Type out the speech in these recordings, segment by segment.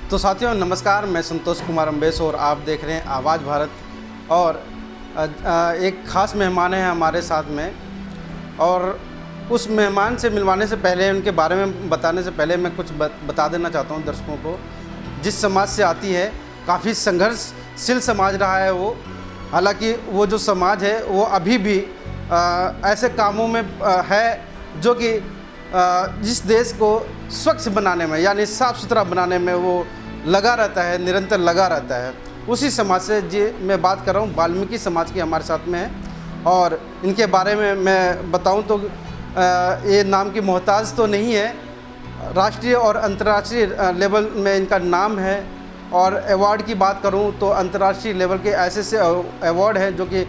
तो साथियों नमस्कार, मैं संतोष कुमार अम्बेस और आप देख रहे हैं आवाज़ भारत। और एक ख़ास मेहमान है हमारे साथ में, और उस मेहमान से मिलवाने से पहले, उनके बारे में बताने से पहले मैं कुछ बता देना चाहता हूं दर्शकों को। जिस समाज से आती है, काफ़ी संघर्षशील समाज रहा है वो। हालांकि वो जो समाज है वो अभी भी ऐसे कामों में है जो कि जिस देश को स्वच्छ बनाने में, यानी साफ़ सुथरा बनाने में वो लगा रहता है, निरंतर लगा रहता है। उसी समाज से जी मैं बात कर रहा हूँ। वाल्मीकि समाज की हमारे साथ में है, और इनके बारे में मैं बताऊँ तो ये नाम की मोहताज तो नहीं है। राष्ट्रीय और अंतर्राष्ट्रीय लेवल में इनका नाम है। और अवार्ड की बात करूं तो अंतर्राष्ट्रीय लेवल के ऐसे अवार्ड हैं जो कि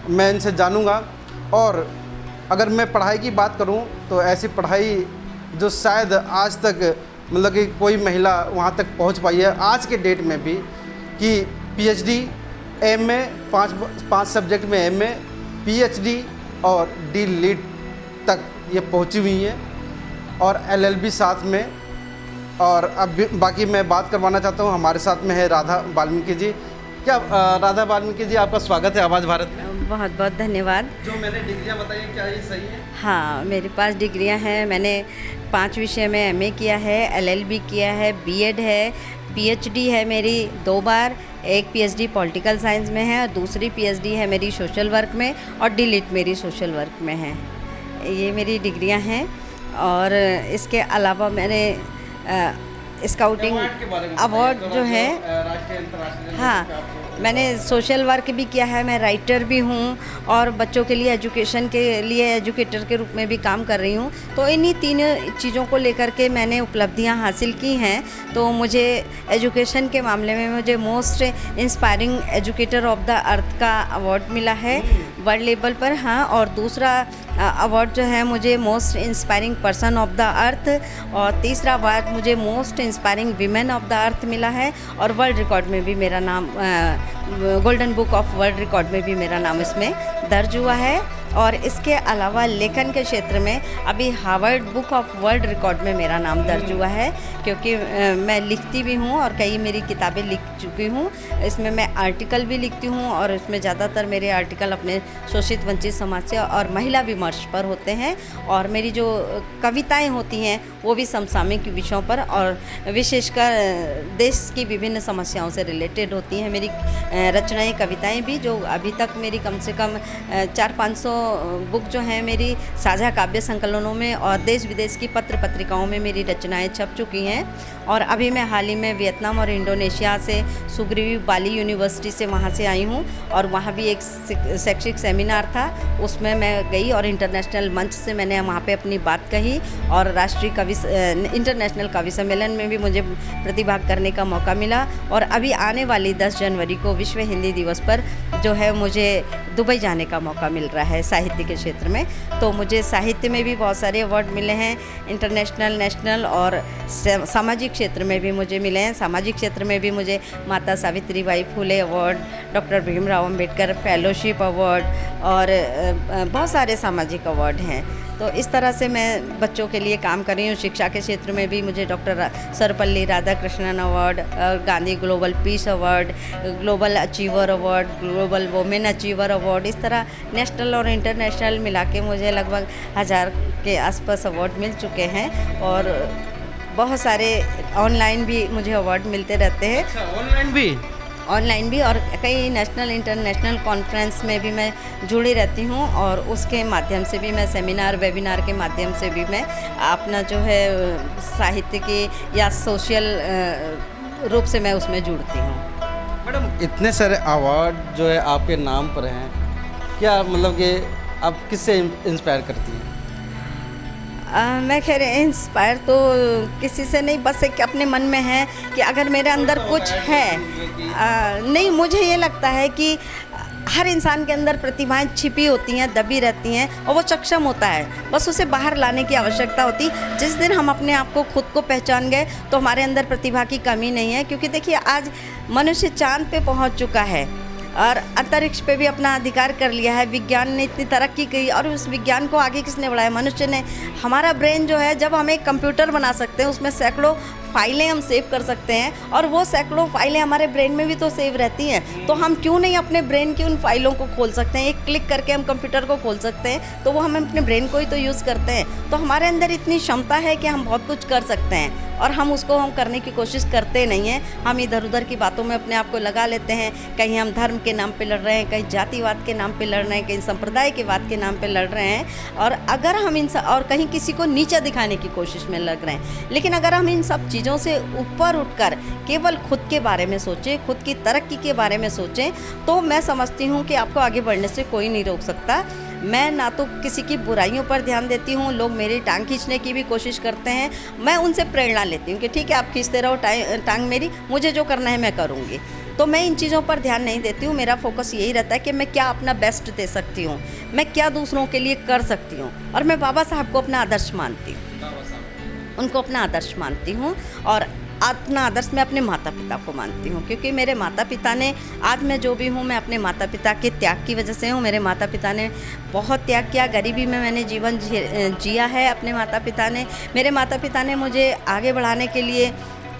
मैं इनसे जानूंगा। और अगर मैं पढ़ाई की बात करूं तो ऐसी पढ़ाई जो शायद आज तक मतलब कि कोई महिला वहां तक पहुंच पाई है आज के डेट में भी, कि पीएचडी, एमए, पाँच सब्जेक्ट में एमए, पीएचडी और डी लीट तक ये पहुंची हुई हैं, और एलएलबी साथ में। और अब बाकी मैं बात करवाना चाहता हूँ, हमारे साथ में है राधा वाल्मीकि जी। क्या राधा वाल्मीकि जी, आपका स्वागत है आवाज़ भारत में। बहुत बहुत धन्यवाद। जो मैंने डिग्रियाँ बताई, क्या ये सही है? हाँ, मेरे पास डिग्रियाँ हैं। मैंने 5 विषय में एमए किया है, एलएलबी किया है, बीएड है, पीएचडी है मेरी 2 बार। एक पीएचडी पॉलिटिकल साइंस में है और दूसरी पीएचडी है मेरी सोशल वर्क में, और डीलिट मेरी सोशल वर्क में है। ये मेरी डिग्रियां हैं। और इसके अलावा मैंने स्काउटिंग अवार्ड जो है, हाँ, मैंने सोशल वर्क भी किया है। मैं राइटर भी हूँ और बच्चों के लिए एजुकेशन के लिए एजुकेटर के रूप में भी काम कर रही हूँ। तो इन्हीं 3 चीज़ों को लेकर के मैंने उपलब्धियाँ हासिल की हैं। तो मुझे एजुकेशन के मामले में मुझे most inspiring educator of the earth का अवार्ड मिला है वर्ल्ड लेवल पर। हाँ, और दूसरा अवार्ड जो है मुझे most inspiring person of the earth, और तीसरा अवार्ड मुझे most inspiring women of the earth मिला है। और वर्ल्ड रिकॉर्ड में भी मेरा नाम, golden book of world record में भी मेरा नाम इसमें दर्ज हुआ है। और इसके अलावा लेखन के क्षेत्र में अभी Harvard book of world record में मेरा नाम दर्ज हुआ है, क्योंकि मैं लिखती भी हूँ और कई मेरी किताबें लिख चुकी हूँ। इसमें मैं आर्टिकल भी लिखती हूँ, और इसमें ज़्यादातर मेरे आर्टिकल अपने शोषित वंचित समाज से और महिला विमर्श पर होते हैं। और मेरी जो कविताएँ होती हैं वो भी समसामयिक विषयों पर और विशेषकर देश की विभिन्न समस्याओं से रिलेटेड होती हैं मेरी रचनाएँ, कविताएँ भी, जो अभी तक मेरी कम से कम 400-500 बुक जो हैं मेरी साझा काव्य संकलनों में और देश विदेश की पत्र पत्रिकाओं में मेरी रचनाएं छप चुकी हैं। और अभी मैं हाल ही में वियतनाम और इंडोनेशिया से सुग्रीव बाली यूनिवर्सिटी से वहाँ से आई हूँ, और वहाँ भी एक शैक्षिक सेमिनार था, उसमें मैं गई और इंटरनेशनल मंच से मैंने वहाँ पे अपनी बात कही। और राष्ट्रीय इंटरनेशनल कवि सम्मेलन में भी मुझे प्रतिभाग करने का मौका मिला। और अभी आने वाली 10 जनवरी को विश्व हिंदी दिवस पर जो है मुझे दुबई जाने का मौका मिल रहा है साहित्य के क्षेत्र में। तो मुझे साहित्य में भी बहुत सारे अवार्ड मिले हैं, इंटरनेशनल, नेशनल, और सामाजिक क्षेत्र में भी मुझे मिले हैं। सामाजिक क्षेत्र में भी मुझे माता Savitribai Phule award, doctor Bhimrao Ambedkar fellowship award, और बहुत सारे सामाजिक अवार्ड हैं। तो इस तरह से मैं बच्चों के लिए काम कर रही हूँ। शिक्षा के क्षेत्र में भी मुझे doctor Sarvepalli Radhakrishnan award, Gandhi global peace award, global achiever award, global women achiever award, इस तरह नेशनल और इंटरनेशनल मिला के मुझे लगभग 1000 के आसपास अवार्ड मिल चुके हैं। और बहुत सारे ऑनलाइन भी मुझे अवार्ड मिलते रहते हैं। ऑनलाइन भी और कई नेशनल इंटरनेशनल कॉन्फ्रेंस में भी मैं जुड़ी रहती हूँ, और उसके माध्यम से भी मैं सेमिनार, वेबिनार के माध्यम से भी मैं अपना जो है साहित्य की या सोशल रूप से मैं उसमें जुड़ती हूँ। मैडम, इतने सारे अवार्ड जो है आपके नाम पर हैं, क्या मतलब कि आप किससे इंस्पायर करती हैं? मैं खैर इंस्पायर तो किसी से नहीं, बस एक अपने मन में है कि अगर मेरे अंदर कुछ है, नहीं, मुझे ये लगता है कि हर इंसान के अंदर प्रतिभाएं छिपी होती हैं, दबी रहती हैं, और वो सक्षम होता है, बस उसे बाहर लाने की आवश्यकता होती। जिस दिन हम अपने आप को खुद को पहचान गए तो हमारे अंदर प्रतिभा की कमी नहीं है। क्योंकि देखिए, आज मनुष्य चांद पे पहुंच चुका है और अंतरिक्ष पे भी अपना अधिकार कर लिया है। विज्ञान ने इतनी तरक्की की, और उस विज्ञान को आगे किसने बढ़ाया? मनुष्य ने। हमारा ब्रेन जो है, जब हम एक कंप्यूटर बना सकते हैं, उसमें सैकड़ों फाइलें हम सेव कर सकते हैं, और वो सैकड़ों फाइलें हमारे ब्रेन में भी तो सेव रहती हैं। तो हम क्यों नहीं अपने ब्रेन की उन फाइलों को खोल सकते हैं? एक क्लिक करके हम कंप्यूटर को खोल सकते हैं, तो वो हम अपने ब्रेन को ही तो यूज़ करते हैं। तो हमारे अंदर इतनी क्षमता है कि हम बहुत कुछ कर सकते हैं, और हम उसको करने की कोशिश करते नहीं हैं। हम इधर उधर की बातों में अपने आप को लगा लेते हैं। कहीं हम धर्म के नाम पे लड़ रहे हैं, कहीं जातिवाद के नाम पे लड़ रहे हैं, कहीं संप्रदाय के वाद के नाम पे लड़ रहे हैं, और अगर हम और कहीं किसी को नीचा दिखाने की कोशिश में लग रहे हैं। लेकिन अगर हम इन सब चीज़ों से ऊपर उठकर केवल खुद के बारे में सोचें, खुद की तरक्की के बारे में सोचें, तो मैं समझती हूँ कि आपको आगे बढ़ने से कोई नहीं रोक सकता। मैं ना तो किसी की बुराइयों पर ध्यान देती हूँ, लोग मेरी टांग खींचने की भी कोशिश करते हैं, मैं उनसे प्रेरणा लेती हूँ कि ठीक है, आप खींचते रहो टांग मेरी, मुझे जो करना है मैं करूँगी। तो मैं इन चीज़ों पर ध्यान नहीं देती हूँ। मेरा फोकस यही रहता है कि मैं क्या अपना बेस्ट दे सकती हूँ, मैं क्या दूसरों के लिए कर सकती हूँ। और मैं बाबा साहब को अपना आदर्श मानती हूँ, उनको अपना आदर्श मानती हूँ, और अपना आदर्श मैं अपने माता पिता को मानती हूँ, क्योंकि मेरे माता पिता ने, आज मैं जो भी हूँ मैं अपने माता पिता के त्याग की वजह से हूँ। मेरे माता पिता ने बहुत त्याग किया, गरीबी में मैंने जीवन जिया है अपने माता पिता ने। मेरे माता पिता ने मुझे आगे बढ़ाने के लिए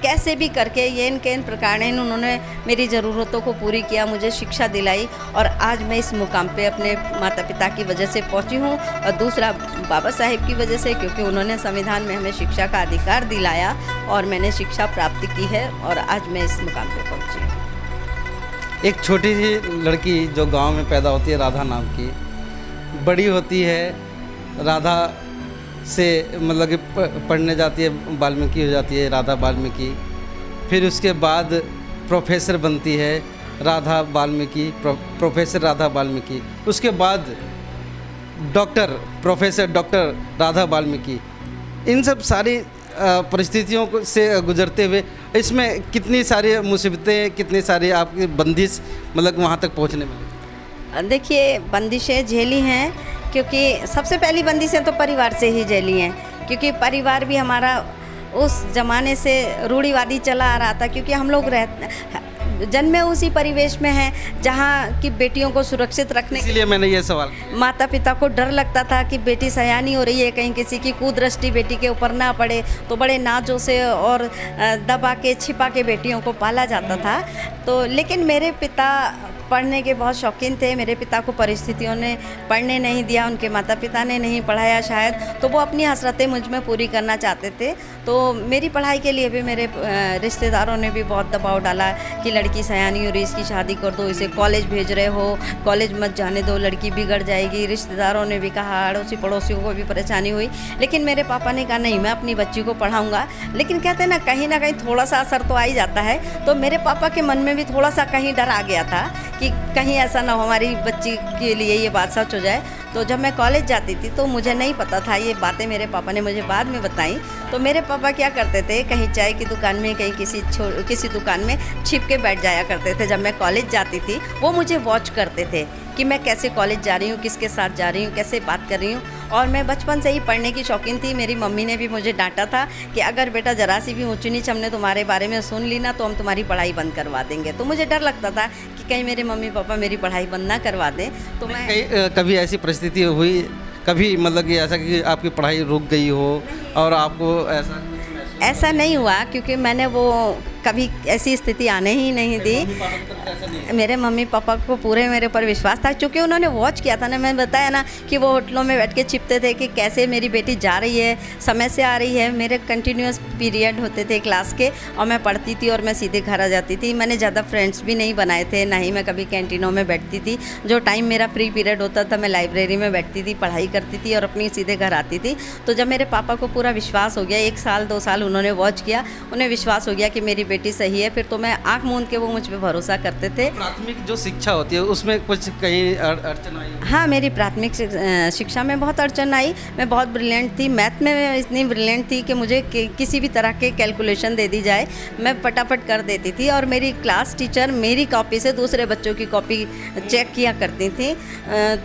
कैसे भी करके येन केन प्रकार ने उन्होंने मेरी ज़रूरतों को पूरी किया, मुझे शिक्षा दिलाई, और आज मैं इस मुकाम पे अपने माता पिता की वजह से पहुंची हूं, और दूसरा बाबा साहेब की वजह से, क्योंकि उन्होंने संविधान में हमें शिक्षा का अधिकार दिलाया और मैंने शिक्षा प्राप्त की है, और आज मैं इस मुकाम पे पहुंची हूँ। एक छोटी सी लड़की जो गांव में पैदा होती है, राधा नाम की, बड़ी होती है, राधा से मतलब कि पढ़ने जाती है, वाल्मीकि हो जाती है, राधा वाल्मीकि। फिर उसके बाद प्रोफेसर बनती है, राधा वाल्मीकि, प्रोफेसर राधा वाल्मीकि। उसके बाद doctor, professor doctor Radha Valmiki. इन सब सारी परिस्थितियों से गुजरते हुए इसमें कितनी सारी मुसीबतें, कितनी सारी आपकी बंदिश, मतलब वहाँ तक पहुँचने में? देखिए, बंदिशें झेली हैं, क्योंकि सबसे पहली बंदिशें तो परिवार से ही झेली हैं, क्योंकि परिवार भी हमारा उस ज़माने से रूढ़िवादी चला आ रहा था, क्योंकि हम लोग जन्मे उसी परिवेश में हैं जहाँ की बेटियों को सुरक्षित रखने, इसलिए मैंने ये सवाल, माता पिता को डर लगता था कि बेटी सयानी हो रही है, कहीं किसी की कुदृष्टि बेटी के ऊपर ना पड़े, तो बड़े नाजों से और दबा के छिपा के बेटियों को पाला जाता था। तो लेकिन मेरे पिता पढ़ने के बहुत शौकीन थे। मेरे पिता को परिस्थितियों ने पढ़ने नहीं दिया, उनके माता पिता ने नहीं पढ़ाया शायद, तो वो अपनी हसरतें मुझ में पूरी करना चाहते थे। तो मेरी पढ़ाई के लिए भी मेरे रिश्तेदारों ने भी बहुत दबाव डाला कि लड़की सयानी हो रही, इसकी शादी कर दो, इसे कॉलेज भेज रहे हो, कॉलेज मत जाने दो, लड़की बिगड़ जाएगी। रिश्तेदारों ने भी कहा, अड़ोसी पड़ोसियों को भी परेशानी हुई, लेकिन मेरे पापा ने कहा नहीं, मैं अपनी बच्ची को पढ़ाऊँगा। लेकिन कहते हैं ना कहीं थोड़ा सा असर तो आ ही जाता है। तो मेरे पापा के मन में भी थोड़ा सा कहीं डर आ गया था कि कहीं ऐसा ना हो हमारी बच्ची के लिए ये बात सच हो जाए। तो जब मैं कॉलेज जाती थी तो मुझे नहीं पता था, ये बातें मेरे पापा ने मुझे बाद में बताई। तो मेरे पापा क्या करते थे, कहीं चाय की दुकान में, कहीं किसी दुकान में छिप के बैठ जाया करते थे। जब मैं कॉलेज जाती थी वो मुझे वॉच करते थे कि मैं कैसे कॉलेज जा रही हूँ, किसके साथ जा रही हूँ, कैसे बात कर रही हूँ। और मैं बचपन से ही पढ़ने की शौकीन थी। मेरी मम्मी ने भी मुझे डांटा था कि अगर बेटा ज़रा सी भी ऊँच नीच हमने तुम्हारे बारे में सुन ली ना, तो हम तुम्हारी पढ़ाई बंद करवा देंगे। तो मुझे डर लगता था कि कहीं मेरे मम्मी पापा मेरी पढ़ाई बंद ना करवा दें। तो मैं कभी ऐसी परिस्थिति हुई, कभी मतलब कि ऐसा कि आपकी पढ़ाई रुक गई हो और आपको ऐसा नहीं हुआ, क्योंकि मैंने वो कभी ऐसी स्थिति आने ही नहीं दी। मेरे मम्मी पापा को पूरे मेरे ऊपर विश्वास था, क्योंकि उन्होंने वॉच किया था ना। मैंने बताया ना कि वो होटलों में बैठ के छिपते थे कि कैसे मेरी बेटी जा रही है, समय से आ रही है। मेरे कंटिन्यूस पीरियड होते थे क्लास के, और मैं पढ़ती थी और मैं सीधे घर आ जाती थी। मैंने ज़्यादा फ्रेंड्स भी नहीं बनाए थे, ना ही मैं कभी कैंटीनों में बैठती थी। जो टाइम मेरा फ्री पीरियड होता था मैं लाइब्रेरी में बैठती थी, पढ़ाई करती थी और अपनी सीधे घर आती थी। तो जब मेरे पापा को पूरा विश्वास हो गया, 1 साल 2 साल उन्होंने वॉच किया, उन्हें विश्वास हो गया कि मेरी बेटी सही है, फिर तो मैं आंख मूंद के वो मुझ पे भरोसा करते थे। प्राथमिक जो शिक्षा होती है उसमें कुछ कहीं अड़चन आई? हाँ, मेरी प्राथमिक शिक्षा में बहुत अड़चन आई। मैं बहुत ब्रिलियंट थी, मैथ में मैं इतनी ब्रिलियंट थी कि मुझे किसी भी तरह के कैलकुलेशन दे दी जाए मैं फटाफट कर देती थी। और मेरी क्लास टीचर मेरी कॉपी से दूसरे बच्चों की कॉपी चेक किया करती थी,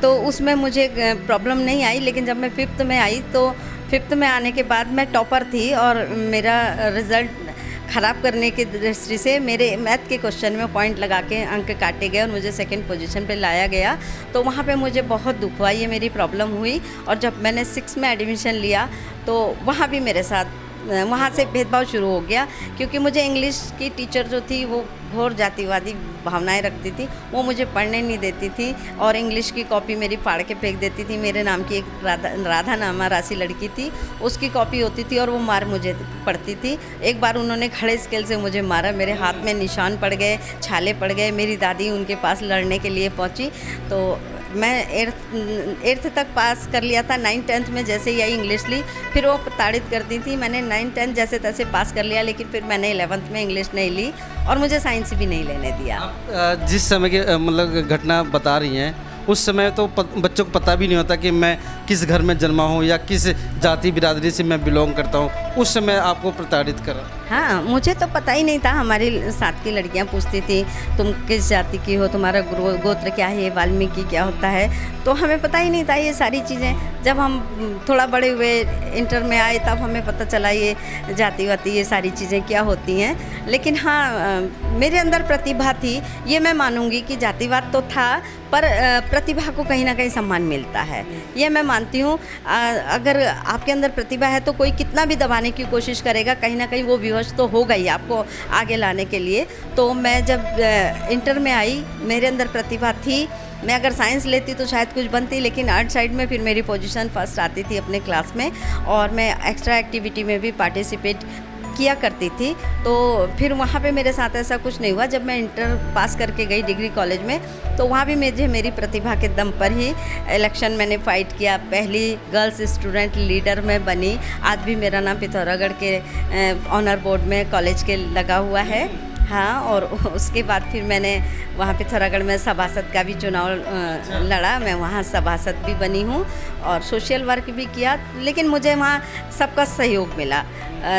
तो उसमें मुझे प्रॉब्लम नहीं आई। लेकिन जब मैं 5th में आई, तो 5th में आने के बाद मैं टॉपर थी, और मेरा रिज़ल्ट ख़राब करने की दृष्टि से मेरे मैथ के क्वेश्चन में पॉइंट लगा के अंक काटे गए और मुझे 2nd पोजीशन पे लाया गया। तो वहाँ पे मुझे बहुत दुख हुआ, ये मेरी प्रॉब्लम हुई। और जब मैंने 6 में एडमिशन लिया तो वहाँ भी मेरे साथ वहाँ से भेदभाव शुरू हो गया, क्योंकि मुझे इंग्लिश की टीचर जो थी वो घोर जातिवादी भावनाएं रखती थी। वो मुझे पढ़ने नहीं देती थी और इंग्लिश की कॉपी मेरी फाड़ के फेंक देती थी। मेरे नाम की एक राधा नामा राशि लड़की थी, उसकी कॉपी होती थी और वो मार मुझे पड़ती थी। एक बार उन्होंने खड़े स्केल से मुझे मारा, मेरे हाथ में निशान पड़ गए, छाले पड़ गए। मेरी दादी उनके पास लड़ने के लिए पहुंची। तो मैं 8th तक पास कर लिया था। 9th 10th में जैसे ही आई इंग्लिश ली, फिर वो प्रताड़ित करती थी। मैंने 9th 10th जैसे तैसे पास कर लिया, लेकिन फिर मैंने 11th में इंग्लिश नहीं ली और मुझे साइंस भी नहीं लेने दिया। आप जिस समय की मतलब घटना बता रही हैं, उस समय तो बच्चों को पता भी नहीं होता कि मैं किस घर में जन्मा हूँ या किस जाति बिरादरी से मैं बिलोंग करता हूँ। उस समय आपको प्रताड़ित करा? हाँ, मुझे तो पता ही नहीं था। हमारी साथ की लड़कियां पूछती थी तुम किस जाति की हो, तुम्हारा गोत्र क्या है, वाल्मीकि क्या होता है। तो हमें पता ही नहीं था ये सारी चीज़ें। जब हम थोड़ा बड़े हुए, इंटर में आए, तब हमें पता चला ये जाति वाति ये सारी चीज़ें क्या होती हैं। लेकिन हाँ, मेरे अंदर प्रतिभा थी, ये मैं मानूंगी कि जातिवाद तो था, पर प्रतिभा को कहीं ना कहीं सम्मान मिलता है, ये मैं मानती हूँ। अगर आपके अंदर प्रतिभा है तो कोई कितना भी दबाने की कोशिश करेगा, कहीं ना कहीं वो विवश तो होगा ही आपको आगे लाने के लिए। तो मैं जब इंटर में आई, मेरे अंदर प्रतिभा थी। मैं अगर साइंस लेती तो शायद कुछ बनती, लेकिन आर्ट साइड में फिर मेरी पोजीशन फर्स्ट आती थी अपने क्लास में, और मैं एक्स्ट्रा एक्टिविटी में भी पार्टिसिपेट किया करती थी। तो फिर वहाँ पे मेरे साथ ऐसा कुछ नहीं हुआ। जब मैं इंटर पास करके गई डिग्री कॉलेज में, तो वहाँ भी मुझे मेरी प्रतिभा के दम पर ही इलेक्शन मैंने फ़ाइट किया। पहली गर्ल्स स्टूडेंट लीडर में बनी। आज भी मेरा नाम पिथौरागढ़ के ऑनर बोर्ड में कॉलेज के लगा हुआ है। हाँ, और उसके बाद फिर मैंने वहाँ पिथौरागढ़ में सभासद का भी चुनाव लड़ा। मैं वहाँ सभासद भी बनी हूँ और सोशल वर्क भी किया, लेकिन मुझे वहाँ सबका सहयोग मिला।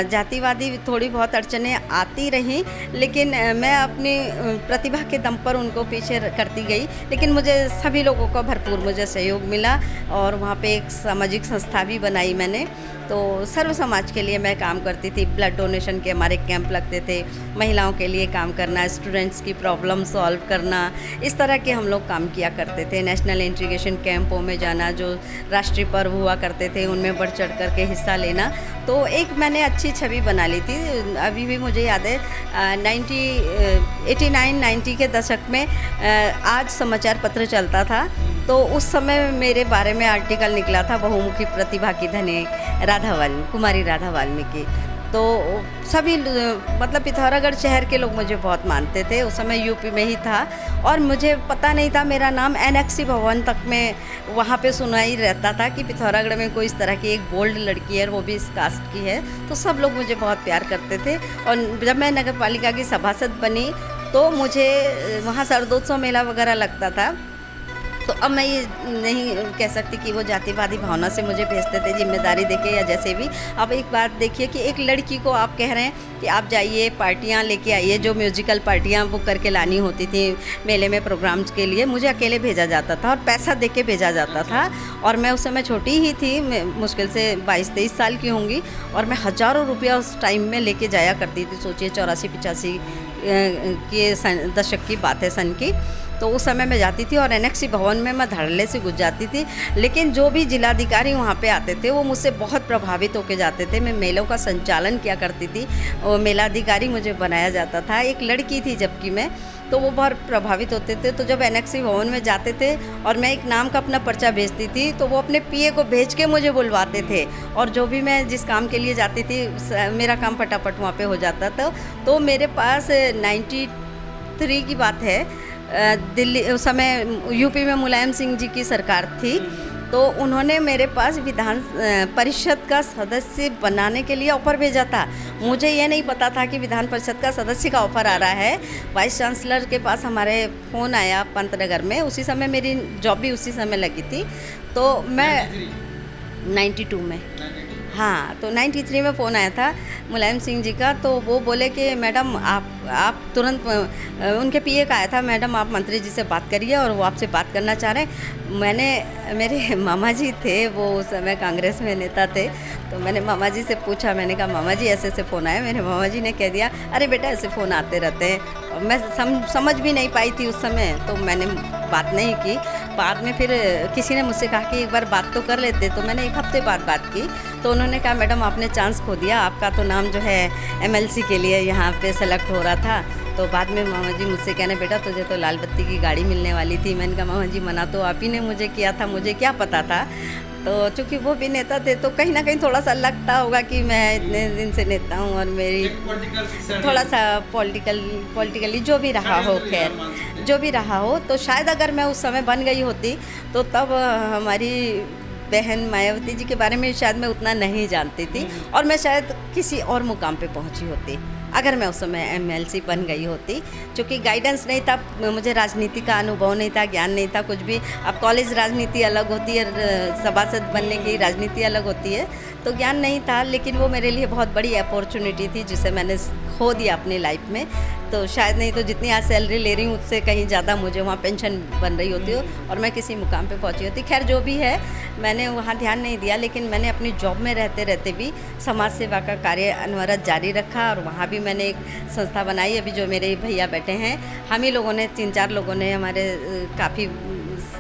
जातिवादी थोड़ी बहुत अड़चनें आती रहीं, लेकिन मैं अपनी प्रतिभा के दम पर उनको पीछे करती गई। लेकिन मुझे सभी लोगों का भरपूर मुझे सहयोग मिला, और वहाँ पे एक सामाजिक संस्था भी बनाई मैंने। तो सर्व समाज के लिए मैं काम करती थी। ब्लड डोनेशन के हमारे कैंप लगते थे, महिलाओं के लिए काम करना, स्टूडेंट्स की प्रॉब्लम सॉल्व करना, इस तरह के हम लोग काम किया करते थे। नेशनल इंटीग्रेशन कैंपों में जाना, जो राष्ट्रीय पर्व हुआ करते थे उनमें बढ़ चढ़ कर के हिस्सा लेना। तो एक मैंने अच्छी छवि बना ली थी। अभी भी मुझे याद है 89-90 के दशक में आज समाचार पत्र चलता था, तो उस समय मेरे बारे में आर्टिकल निकला था, बहुमुखी प्रतिभा की धनी कुमारी राधा वाल्मीकि। तो सभी मतलब पिथौरागढ़ शहर के लोग मुझे बहुत मानते थे। उस समय यूपी में ही था और मुझे पता नहीं था, मेरा नाम एनेक्सी भवन तक में वहाँ पे सुनाई रहता था कि पिथौरागढ़ में कोई इस तरह की एक बोल्ड लड़की है, वो भी इस कास्ट की है। तो सब लोग मुझे बहुत प्यार करते थे। और जब मैं नगर पालिका की सभासद बनी तो मुझे वहाँ शरदोत्सव मेला वगैरह लगता था। तो अब मैं ये नहीं कह सकती कि वो जातिवादी भावना से मुझे भेजते थे, जिम्मेदारी देके या जैसे भी। अब एक बात देखिए कि एक लड़की को आप कह रहे हैं कि आप जाइए पार्टियां लेके आइए, जो म्यूजिकल पार्टियां बुक करके लानी होती थी मेले में प्रोग्राम्स के लिए, मुझे अकेले भेजा जाता था और पैसा दे के भेजा जाता था। और मैं उस समय छोटी ही थी, मुश्किल से 22-23 साल की होंगी, और मैं हज़ारों रुपया उस टाइम में लेके जाया करती थी। सोचिए 84-85 के दशक की बात है, सन की। तो उस समय मैं जाती थी और एनेक्सी भवन में मैं धड़ल्ले से घुस जाती थी। लेकिन जो भी जिलाधिकारी वहाँ पे आते थे वो मुझसे बहुत प्रभावित होके जाते थे। मैं मेलों का संचालन किया करती थी और मेलाधिकारी मुझे बनाया जाता था। एक लड़की थी जबकि मैं, तो वो बहुत प्रभावित होते थे। तो जब एनेक्सी भवन में जाते थे और मैं एक नाम का अपना पर्चा भेजती थी, तो वो अपने पीए को भेज के मुझे बुलवाते थे। और जो भी मैं जिस काम के लिए जाती थी, मेरा काम फटाफट वहाँ पे हो जाता था। तो मेरे पास 93 की बात है, दिल्ली उस समय यूपी में मुलायम सिंह जी की सरकार थी। तो उन्होंने मेरे पास विधान परिषद का सदस्य बनाने के लिए ऑफ़र भेजा था। मुझे ये नहीं पता था कि विधान परिषद का सदस्य का ऑफ़र आ रहा है। वाइस चांसलर के पास हमारे फ़ोन आया पंतनगर में, उसी समय मेरी जॉब भी उसी समय लगी थी। तो मैं 92 में, हाँ, तो 93 में फ़ोन आया था मुलायम सिंह जी का। तो वो बोले कि मैडम आप तुरंत, उनके पीए का आया था, मैडम आप मंत्री जी से बात करिए और वो आपसे बात करना चाह रहे हैं। मेरे मामा जी थे, वो उस समय कांग्रेस में नेता थे। तो मैंने मामा जी से पूछा, मैंने कहा मामा जी ऐसे फ़ोन आया। मेरे मामा जी ने कह दिया, अरे बेटा ऐसे फ़ोन आते रहते हैं। मैं समझ भी नहीं पाई थी उस समय, तो मैंने बात नहीं की। बाद में फिर किसी ने मुझसे कहा कि एक बार बात तो कर लेते, तो मैंने 1 हफ्ते बाद बात की। तो उन्होंने कहा मैडम आपने चांस खो दिया, आपका तो नाम जो है MLC के लिए यहाँ पे सेलेक्ट हो रहा था। तो बाद में मामा जी मुझसे कहने बेटा तुझे तो लाल बत्ती की गाड़ी मिलने वाली थी। मैंने कहा मामा जी मना तो आप ही ने मुझे किया था, मुझे क्या पता था। तो चूँकि वो भी नेता थे तो कहीं ना कहीं थोड़ा सा लगता होगा कि मैं इतने दिन से नेता हूँ और मेरी थोड़ा सा पॉलिटिकली जो भी रहा हो, खैर जो भी रहा हो, तो शायद अगर मैं उस समय बन गई होती तो तब हमारी बहन मायावती जी के बारे में शायद मैं उतना नहीं जानती थी और मैं शायद किसी और मुकाम पे पहुंची होती अगर मैं उस समय MLC बन गई होती। क्योंकि गाइडेंस नहीं था, मुझे राजनीति का अनुभव नहीं था, ज्ञान नहीं था कुछ भी। अब कॉलेज राजनीति अलग होती है, सभासद बनने की राजनीति अलग होती है, तो ज्ञान नहीं था। लेकिन वो मेरे लिए बहुत बड़ी अपॉर्चुनिटी थी जिसे मैंने खो दिया अपनी लाइफ में। तो शायद नहीं तो जितनी आज सैलरी ले रही हूँ उससे कहीं ज़्यादा मुझे वहाँ पेंशन बन रही होती हो और मैं किसी मुकाम पे पहुँची होती। खैर जो भी है, मैंने वहाँ ध्यान नहीं दिया, लेकिन मैंने अपनी जॉब में रहते रहते भी समाज सेवा का कार्य अनवरत जारी रखा और वहाँ भी मैंने एक संस्था बनाई। अभी जो मेरे भैया बैठे हैं, हम ही लोगों ने 3-4 लोगों ने, हमारे काफ़ी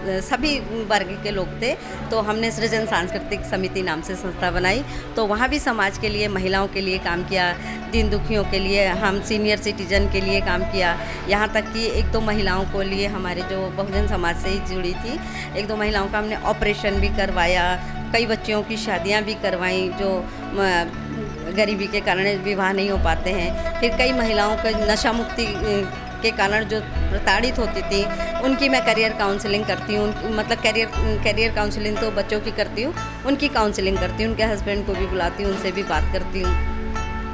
सभी वर्ग के लोग थे, तो हमने सृजन सांस्कृतिक समिति नाम से संस्था बनाई। तो वहाँ भी समाज के लिए, महिलाओं के लिए काम किया, दीन दुखियों के लिए, हम सीनियर सिटीजन के लिए काम किया। यहाँ तक कि 1-2 महिलाओं को लिए, हमारे जो बहुजन समाज से ही जुड़ी थी 1-2 महिलाओं का हमने ऑपरेशन भी करवाया, कई बच्चियों की शादियाँ भी करवाई जो गरीबी के कारण विवाह नहीं हो पाते हैं। फिर कई महिलाओं को नशा मुक्ति के कारण जो प्रताड़ित होती थी उनकी मैं करियर काउंसलिंग करती हूँ। मतलब करियर काउंसलिंग तो बच्चों की करती हूँ, उनकी काउंसलिंग करती हूँ, उनके हस्बैंड को भी बुलाती हूँ, उनसे भी बात करती हूँ,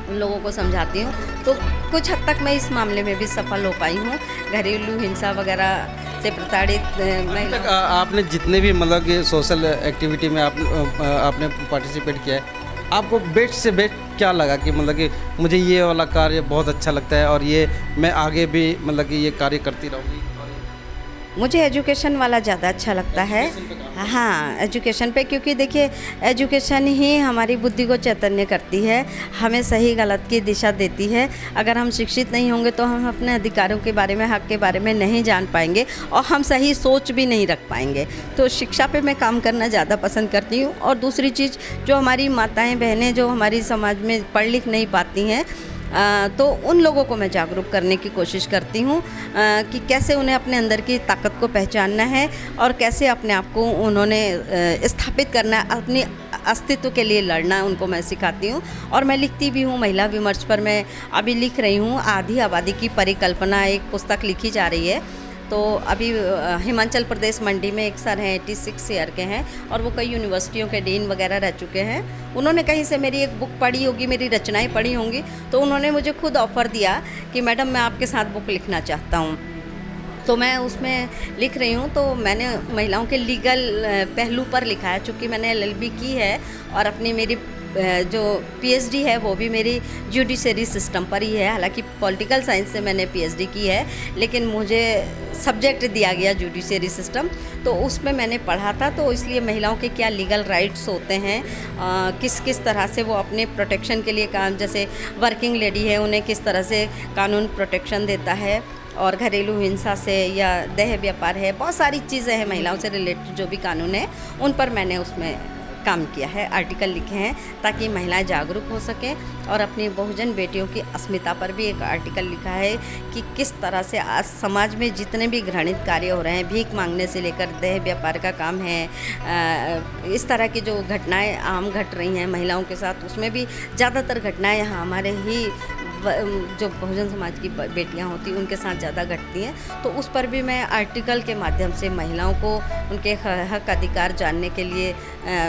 उन लोगों को समझाती हूँ। तो कुछ हद तक मैं इस मामले में भी सफल हो पाई हूँ। घरेलू हिंसा वगैरह से प्रताड़ित महिला। आपने जितने भी मतलब कि सोशल एक्टिविटी में आपने पार्टिसिपेट किया है, आपको बेस्ट से बेस्ट क्या लगा कि मतलब कि मुझे ये वाला कार्य बहुत अच्छा लगता है और ये मैं आगे भी मतलब कि ये कार्य करती रहूँगी? मुझे एजुकेशन वाला ज़्यादा अच्छा लगता है। हाँ, एजुकेशन पे, क्योंकि देखिए एजुकेशन ही हमारी बुद्धि को चैतन्य करती है, हमें सही गलत की दिशा देती है। अगर हम शिक्षित नहीं होंगे तो हम अपने अधिकारों के बारे में, हक के बारे में नहीं जान पाएंगे और हम सही सोच भी नहीं रख पाएंगे। तो शिक्षा पे मैं काम करना ज़्यादा पसंद करती हूँ। और दूसरी चीज़, जो हमारी माताएँ बहनें जो हमारी समाज में पढ़ लिख नहीं पाती हैं, तो उन लोगों को मैं जागरूक करने की कोशिश करती हूँ कि कैसे उन्हें अपने अंदर की ताकत को पहचानना है और कैसे अपने आप को उन्होंने स्थापित करना है, अपनी अस्तित्व के लिए लड़ना उनको मैं सिखाती हूँ। और मैं लिखती भी हूँ। महिला विमर्श पर मैं अभी लिख रही हूँ। आधी आबादी की परिकल्पना एक पुस्तक लिखी जा रही है। तो अभी हिमाचल प्रदेश मंडी में एक सर हैं, 86 ईयर के हैं और वो कई यूनिवर्सिटियों के डीन वगैरह रह चुके हैं। उन्होंने कहीं से मेरी एक बुक पढ़ी होगी, मेरी रचनाएं पढ़ी होंगी, तो उन्होंने मुझे खुद ऑफ़र दिया कि मैडम मैं आपके साथ बुक लिखना चाहता हूँ। तो मैं उसमें लिख रही हूँ। तो मैंने महिलाओं के लीगल पहलू पर लिखा है। चूँकि मैंने LLB की है और अपनी मेरी जो PhD है वो भी मेरी जुडिशरी सिस्टम पर ही है। हालांकि पॉलिटिकल साइंस से मैंने PhD की है, लेकिन मुझे सब्जेक्ट दिया गया जुडिशरी सिस्टम, तो उसमें मैंने पढ़ा था। तो इसलिए महिलाओं के क्या लीगल राइट्स होते हैं, किस तरह से वो अपने प्रोटेक्शन के लिए काम, जैसे वर्किंग लेडी है उन्हें किस तरह से कानून प्रोटेक्शन देता है, और घरेलू हिंसा से या देह व्यापार है, बहुत सारी चीज़ें हैं महिलाओं से रिलेटेड जो भी कानून है, उन पर मैंने उसमें काम किया है, आर्टिकल लिखे हैं ताकि महिलाएं जागरूक हो सकें। और अपनी बहुजन बेटियों की अस्मिता पर भी एक आर्टिकल लिखा है कि किस तरह से आज समाज में जितने भी घृणित कार्य हो रहे हैं, भीख मांगने से लेकर देह व्यापार का काम है, इस तरह की जो घटनाएं आम घट रही हैं महिलाओं के साथ, उसमें भी ज़्यादातर घटनाएं यहाँ हमारे ही जो बहुजन समाज की बेटियां होती उनके साथ ज़्यादा घटती हैं। तो उस पर भी मैं आर्टिकल के माध्यम से महिलाओं को उनके हक अधिकार जानने के लिए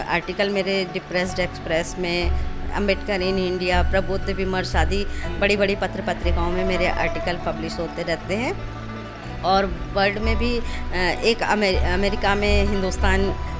आर्टिकल मेरे डिप्रेस्ड एक्सप्रेस में, अम्बेडकर इन इंडिया, प्रबुद्ध विमर्श आदि बड़ी बड़ी पत्र पत्रिकाओं में मेरे आर्टिकल पब्लिश होते रहते हैं। और वर्ल्ड में भी एक अमेरिका में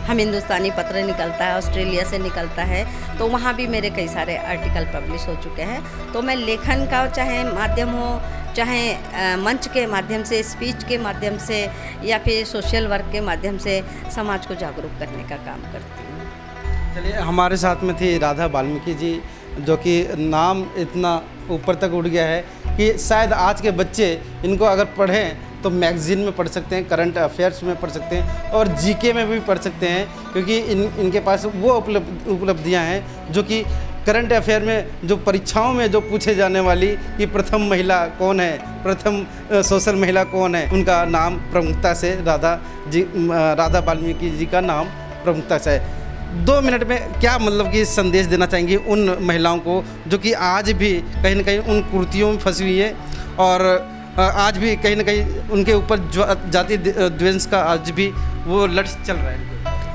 हम हिंदुस्तानी पत्र निकलता है, ऑस्ट्रेलिया से निकलता है, तो वहाँ भी मेरे कई सारे आर्टिकल पब्लिश हो चुके हैं। तो मैं लेखन का चाहे माध्यम हो, चाहे मंच के माध्यम से, स्पीच के माध्यम से, या फिर सोशल वर्क के माध्यम से समाज को जागरूक करने का काम करती हूँ। चलिए, हमारे साथ में थी राधा वाल्मीकि जी, जो कि नाम इतना ऊपर तक उठ गया है कि शायद आज के बच्चे इनको अगर पढ़ें तो मैगज़ीन में पढ़ सकते हैं, करंट अफेयर्स में पढ़ सकते हैं और जीके में भी पढ़ सकते हैं, क्योंकि इनके पास वो उपलब्धियां हैं जो कि करंट अफेयर में जो परीक्षाओं में जो पूछे जाने वाली कि प्रथम महिला कौन है, प्रथम सोशल महिला कौन है, उनका नाम प्रमुखता से राधा वाल्मीकि जी का नाम प्रमुखता से है। 2 मिनट में क्या मतलब कि संदेश देना चाहेंगे उन महिलाओं को जो कि आज भी कहीं ना कहीं उन कुर्तियों में फंसी हुई है और आज भी कहीं ना कहीं उनके ऊपर जाति द्वेष का आज भी वो लक्ष्य चल रहा है?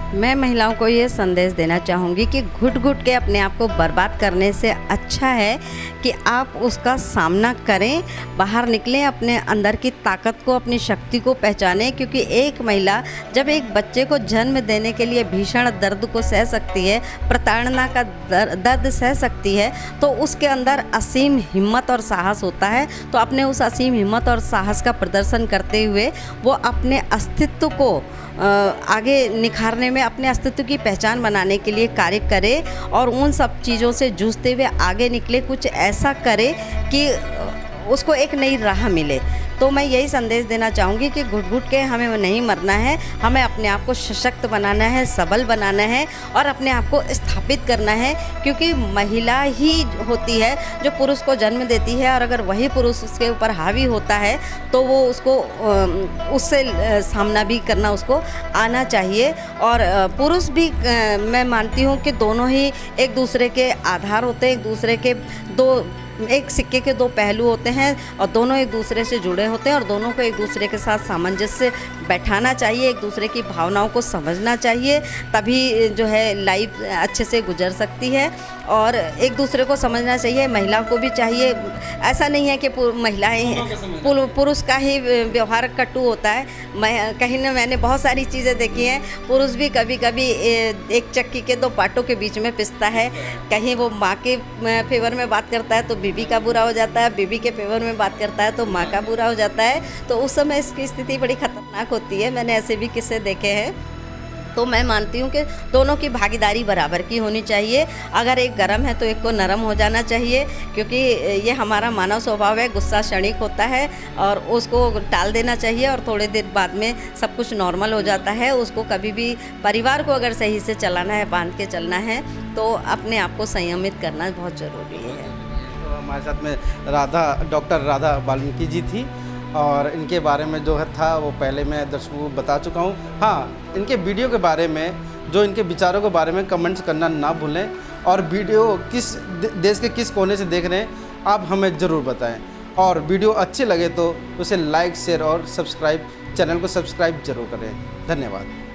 मैं महिलाओं को ये संदेश देना चाहूँगी कि घुट घुट के अपने आप को बर्बाद करने से अच्छा है कि आप उसका सामना करें, बाहर निकलें, अपने अंदर की ताकत को, अपनी शक्ति को पहचानें। क्योंकि एक महिला जब एक बच्चे को जन्म देने के लिए भीषण दर्द को सह सकती है, प्रताड़ना का दर्द सह सकती है, तो उसके अंदर असीम हिम्मत और साहस होता है। तो अपने उस असीम हिम्मत और साहस का प्रदर्शन करते हुए वो अपने अस्तित्व को आगे निखारने में, अपने अस्तित्व की पहचान बनाने के लिए कार्य करे और उन सब चीज़ों से जूझते हुए आगे निकले, कुछ ऐसा करे कि उसको एक नई राह मिले। तो मैं यही संदेश देना चाहूँगी कि घुट घुट के हमें नहीं मरना है, हमें अपने आप को सशक्त बनाना है, सबल बनाना है और अपने आप को स्थापित करना है। क्योंकि महिला ही होती है जो पुरुष को जन्म देती है और अगर वही पुरुष उसके ऊपर हावी होता है तो वो उसको उससे सामना भी करना उसको आना चाहिए। और पुरुष भी मैं मानती हूँ कि दोनों ही एक दूसरे के आधार होते हैं, एक दूसरे के एक सिक्के के 2 पहलू होते हैं और दोनों एक दूसरे से जुड़े होते हैं और दोनों को एक दूसरे के साथ सामंजस्य बैठाना चाहिए, एक दूसरे की भावनाओं को समझना चाहिए, तभी जो है लाइफ अच्छे से गुजर सकती है। और एक दूसरे को समझना चाहिए, महिलाओं को भी चाहिए। ऐसा नहीं है कि महिलाएं पुरुष का ही व्यवहार कटु होता है। कहीं ना मैंने बहुत सारी चीज़ें देखी हैं, पुरुष भी कभी कभी एक चक्की के 2 पाटों के बीच में पिसता है। कहीं वो माँ के फेवर में बात करता है तो बीबी का बुरा हो जाता है, बीबी के फेवर में बात करता है तो माँ का बुरा हो जाता है। तो उस समय इसकी स्थिति बड़ी खतरनाक होती है। मैंने ऐसे भी किस्से देखे हैं। तो मैं मानती हूँ कि दोनों की भागीदारी बराबर की होनी चाहिए। अगर एक गर्म है तो एक को नरम हो जाना चाहिए, क्योंकि ये हमारा मानव स्वभाव है। गुस्सा क्षणिक होता है और उसको टाल देना चाहिए और थोड़ी देर बाद में सब कुछ नॉर्मल हो जाता है। उसको कभी भी परिवार को अगर सही से चलाना है, बांध के चलना है, तो अपने आप को संयमित करना बहुत ज़रूरी है। तो हमारे साथ में डॉक्टर राधा वाल्मीकि जी थी और इनके बारे में जो था वो पहले मैं दर्शकों को बता चुका हूँ। हाँ, इनके वीडियो के बारे में, जो इनके विचारों के बारे में कमेंट्स करना ना भूलें और वीडियो किस देश के किस कोने से देख रहे हैं आप हमें ज़रूर बताएं। और वीडियो अच्छे लगे तो उसे लाइक, शेयर और सब्सक्राइब, चैनल को सब्सक्राइब जरूर करें। धन्यवाद।